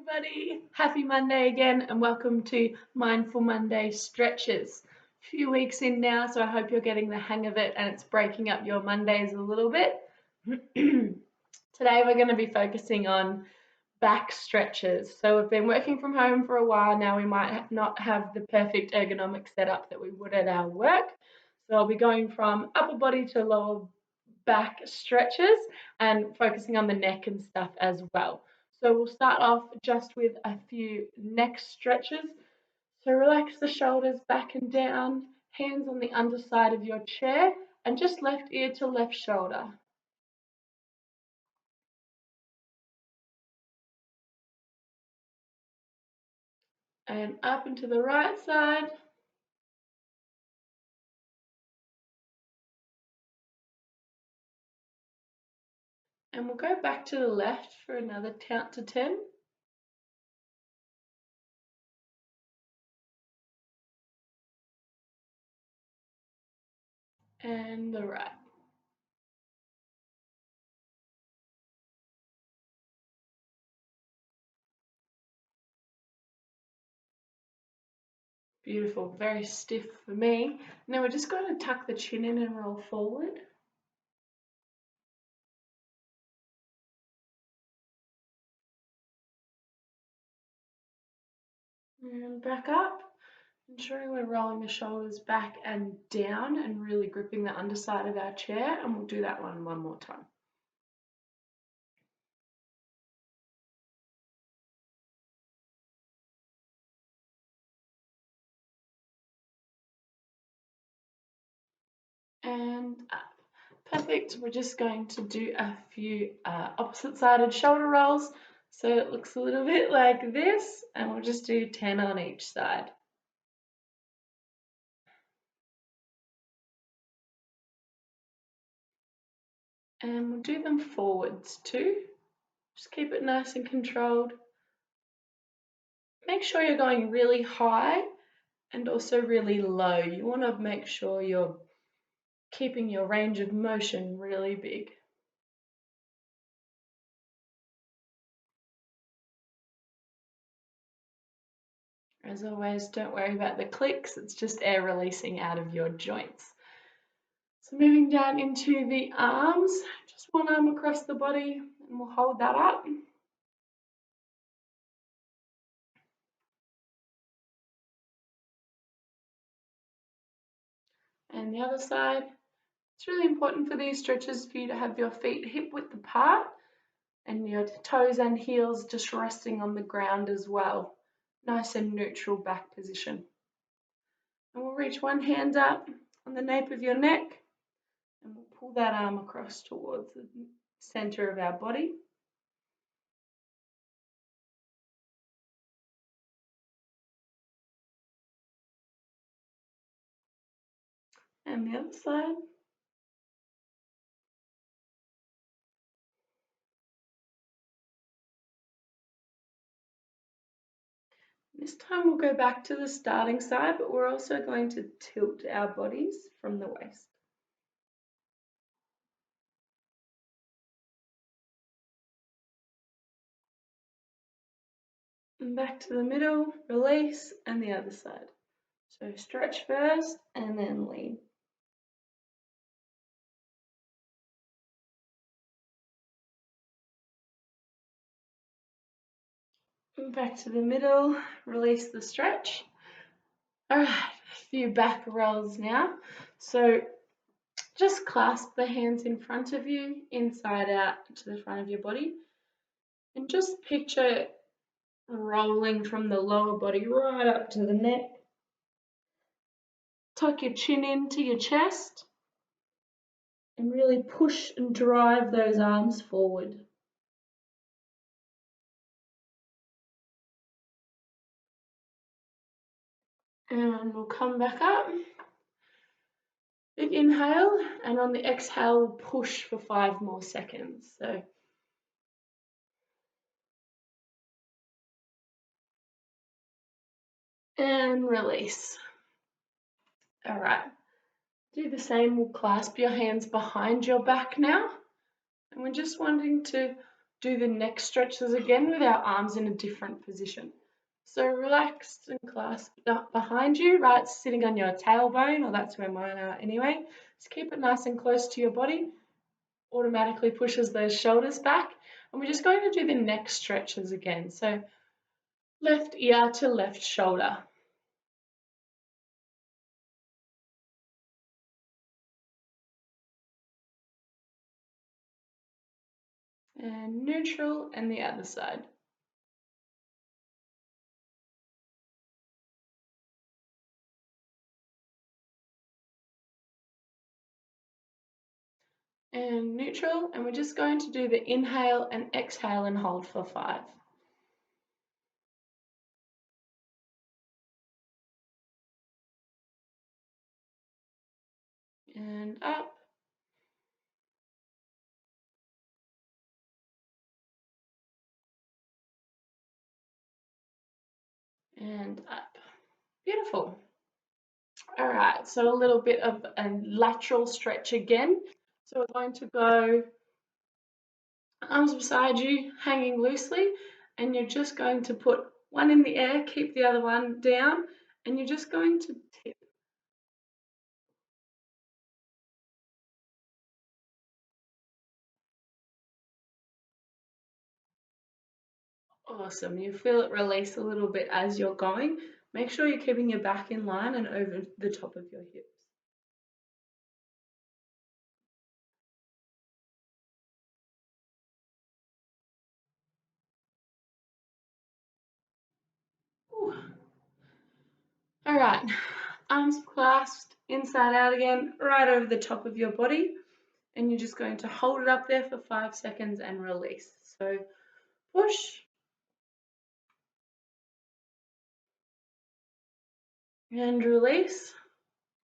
everybody. Happy Monday again, and welcome to Mindful Monday Stretches. A few weeks in now, so I hope you're getting the hang of it and it's breaking up your Mondays a little bit. Today we're going to be focusing on back stretches. So we've been working from home for a while now. We might not have the perfect ergonomic setup that we would at our work. So I'll be going from upper body to lower back stretches and focusing on the neck and stuff as well. So we'll start off just with a few neck stretches. So relax the shoulders back and down, hands on the underside of your chair, and just left ear to left shoulder. And up and to the right side. And we'll go back to the left for another count to 10. And the right. Beautiful, very stiff for me. Now we're just going to tuck the chin in and roll forward. And back up. Ensuring we're rolling the shoulders back and down and really gripping the underside of our chair, and we'll do that one more time. And up. Perfect. We're just going to do a few opposite-sided shoulder rolls. So it looks a little bit like this, and we'll just do 10 on each side. And we'll do them forwards too. Just keep it nice and controlled. Make sure you're going really high and also really low. You want to make sure you're keeping your range of motion really big. As always, don't worry about the clicks, it's just air releasing out of your joints. So moving down into the arms, just one arm across the body, and we'll hold that up. And the other side. It's really important for these stretches for you to have your feet hip width apart and your toes and heels just resting on the ground as well. Nice and neutral back position. And we'll reach one hand up on the nape of your neck and we'll pull that arm across towards the center of our body. And the other side. This time we'll go back to the starting side, but we're also going to tilt our bodies from the waist. And back to the middle, release, and the other side. So stretch first and then lean. And back to the middle, release the stretch. All right, a few back rolls now. So just clasp the hands in front of you, inside out to the front of your body. And just picture rolling from the lower body right up to the neck. Tuck your chin into your chest and really push and drive those arms forward. And we'll come back up. Big inhale, and on the exhale, we'll push for 5 more seconds. So and release. All right. Do the same. We'll clasp your hands behind your back now. And we're just wanting to do the neck stretches again with our arms in a different position. So relaxed and clasped up behind you, right, sitting on your tailbone, or that's where mine are anyway. Just keep it nice and close to your body. Automatically pushes those shoulders back. And we're just going to do the neck stretches again. So left ear to left shoulder. And neutral, and the other side. And neutral, and we're just going to do the inhale and exhale and hold for 5. And up. And up. Beautiful. All right, so a little bit of a lateral stretch again. So we're going to go arms beside you, hanging loosely, and you're just going to put one in the air, keep the other one down, and you're just going to tip. Awesome. You feel it release a little bit as you're going. Make sure you're keeping your back in line and over the top of your hips. Ooh. All right, arms clasped, inside out again, right over the top of your body. And you're just going to hold it up there for 5 seconds and release. So push and release,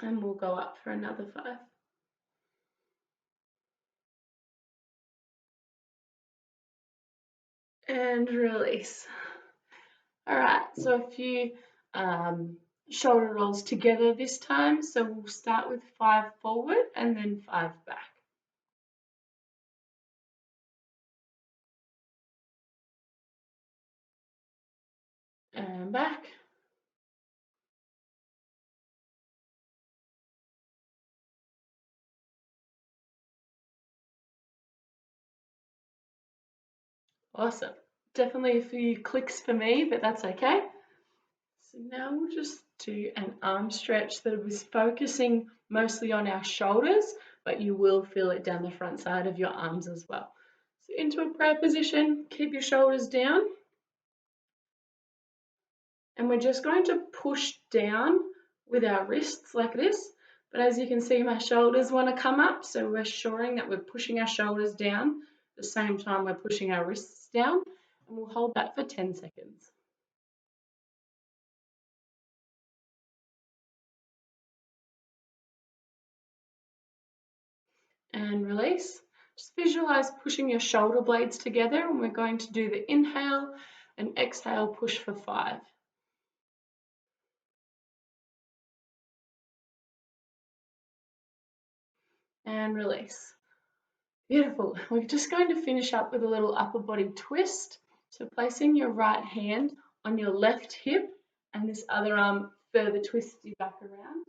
and we'll go up for another 5. And release. All right, so a few shoulder rolls together this time. So we'll start with 5 forward and then 5 back. And back. Awesome. Definitely a few clicks for me, but that's okay. So now we'll just do an arm stretch that was focusing mostly on our shoulders, but you will feel it down the front side of your arms as well. So into a prayer position, keep your shoulders down. And we're just going to push down with our wrists like this. But as you can see, my shoulders want to come up, so we're ensuring that we're pushing our shoulders down at the same time we're pushing our wrists down, and we'll hold that for 10 seconds. And release. Just visualize pushing your shoulder blades together, and we're going to do the inhale and exhale push for 5. And release. Beautiful. We're just going to finish up with a little upper body twist. So placing your right hand on your left hip and this other arm further twisted back around.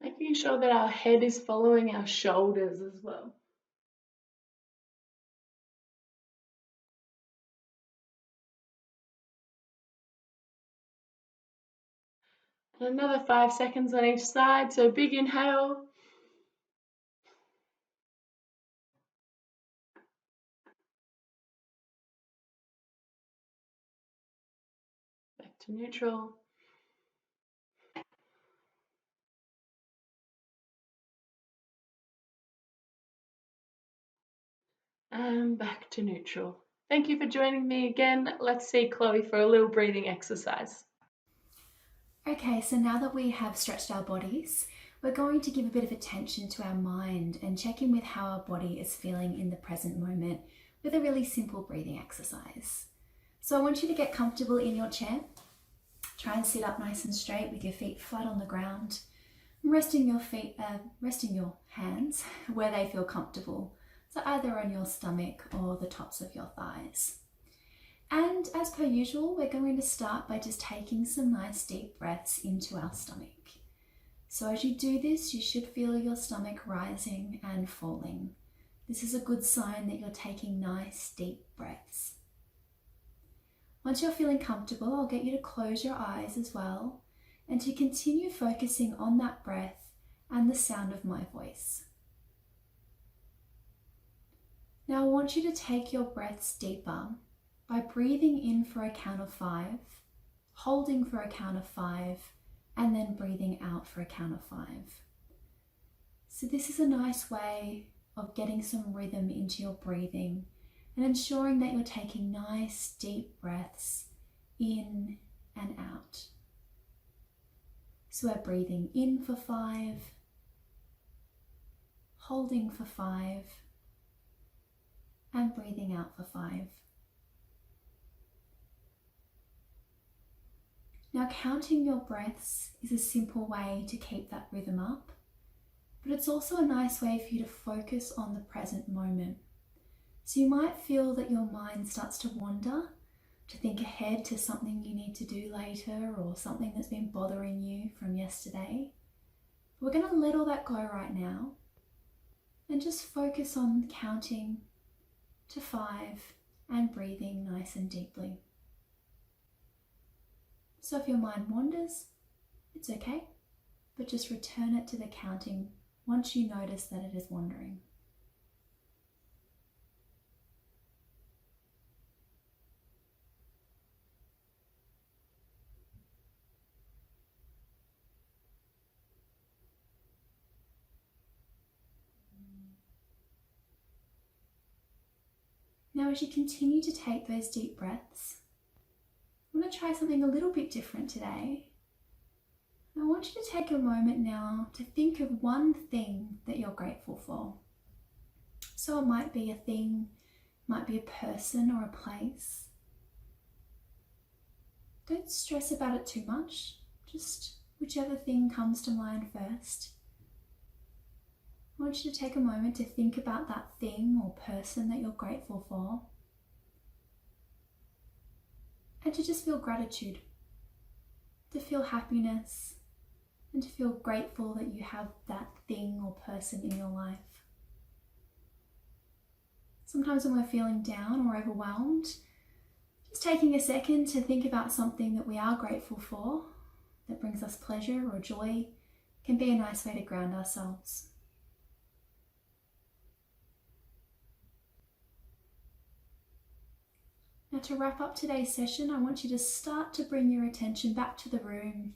Making sure that our head is following our shoulders as well. And another 5 seconds on each side. So big inhale. Back to neutral. And back to neutral. Thank you for joining me again. Let's see Chloe for a little breathing exercise. Okay, so now that we have stretched our bodies, we're going to give a bit of attention to our mind and check in with how our body is feeling in the present moment with a really simple breathing exercise. So I want you to get comfortable in your chair Try and sit up nice and straight with your feet flat on the ground. Resting your hands where they feel comfortable, so either on your stomach or the tops of your thighs. And as per usual, we're going to start by just taking some nice deep breaths into our stomach. So as you do this, you should feel your stomach rising and falling. This is a good sign that you're taking nice deep breaths. Once you're feeling comfortable, I'll get you to close your eyes as well and to continue focusing on that breath and the sound of my voice. Now I want you to take your breaths deeper by breathing in for a count of 5, holding for a count of 5, and then breathing out for a count of 5. So this is a nice way of getting some rhythm into your breathing and ensuring that you're taking nice deep breaths in and out. So we're breathing in for 5, holding for 5, and breathing out for 5. Now counting your breaths is a simple way to keep that rhythm up, but it's also a nice way for you to focus on the present moment. So you might feel that your mind starts to wander, to think ahead to something you need to do later or something that's been bothering you from yesterday. We're going to let all that go right now and just focus on counting to 5 and breathing nice and deeply. So if your mind wanders, it's okay, but just return it to the counting once you notice that it is wandering. Now as you continue to take those deep breaths, I'm going to try something a little bit different today. I want you to take a moment now to think of one thing that you're grateful for. So it might be a thing, might be a person or a place. Don't stress about it too much, just whichever thing comes to mind first. I want you to take a moment to think about that thing or person that you're grateful for and to just feel gratitude, to feel happiness and to feel grateful that you have that thing or person in your life. Sometimes when we're feeling down or overwhelmed, just taking a second to think about something that we are grateful for that brings us pleasure or joy can be a nice way to ground ourselves. Now to wrap up today's session, I want you to start to bring your attention back to the room,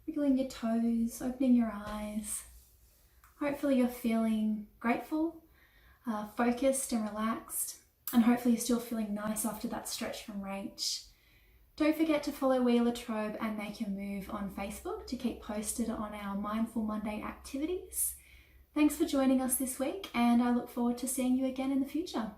wiggling your toes, opening your eyes. Hopefully you're feeling grateful, focused and relaxed, and hopefully you're still feeling nice after that stretch from Rach. Don't forget to follow We Latrobe and Make Your Move on Facebook to keep posted on our Mindful Monday activities. Thanks for joining us this week, and I look forward to seeing you again in the future.